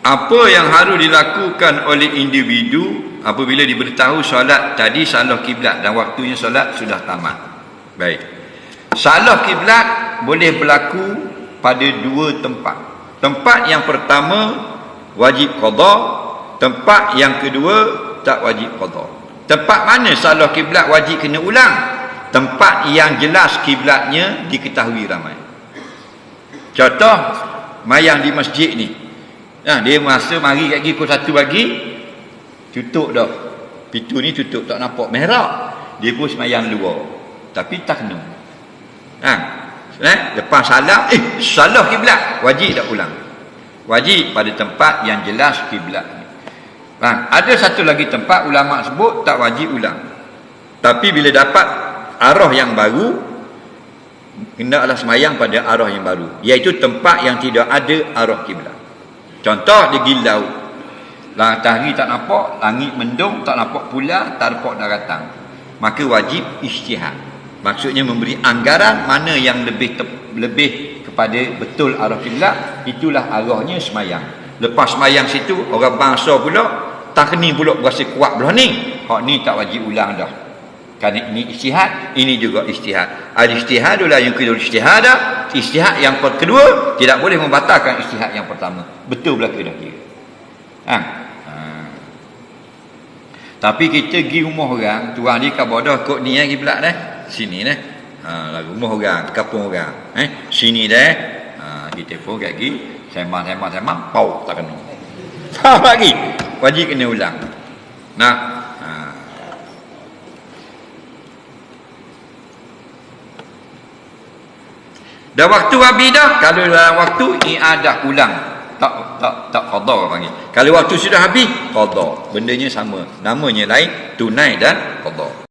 apa yang harus dilakukan oleh individu apabila diberitahu solat tadi salah kiblat dan waktunya solat sudah tamat. Baik. Salah kiblat boleh berlaku pada dua tempat. Tempat yang pertama wajib qada, tempat yang kedua tak wajib qada. Tempat mana salah kiblat wajib kena ulang? Tempat yang jelas kiblatnya diketahui ramai. Contoh mayang di masjid ni. Dia masa mari kat pukul 1 pagi tutup dah. Pintu ni tutup tak nampak merah. Dia pun semayang luar. Tapi tak kena. Lepas salam salah kiblat, wajib tak ulang. Wajib pada tempat yang jelas kiblat. Ada satu lagi tempat ulama sebut tak wajib ulang. Tapi bila dapat arah yang baru, hendaklah semayang pada arah yang baru, iaitu tempat yang tidak ada arah kiblat. Contoh di Gilau, matahari tak nampak, langit mendung, tak nampak pula, tak nampak daratan. Maka wajib ijtihad. Maksudnya memberi anggaran mana yang lebih kepada betul arah kiblat, itulah arahnya semayang. Lepas semayang situ, orang bangsa pula tak kena pula berasa kuat belah ni. Hak ni tak wajib ulang dah. Kerana ini ijtihad, ini juga ijtihad. Al-ijtihadu la yunqidul ijtihada. Ijtihad yang kedua tidak boleh membatalkan ijtihad yang pertama. Betul belaka dah kira. Tapi kita pergi rumah orang, tuan dia kat bodoh kod ni kiblat dah. Sini dah. Rumah orang, kampung orang. Sini dah. Kita pun kat pergi, sembang, pau tak kena. Faham lagi? Wajib kena ulang. Dah waktu habis dah. Kalau dalam waktu i'adah ulang, tak qada panggil. Kalau waktu sudah habis, qada. Bendanya sama, namanya lain, tunai dan qada.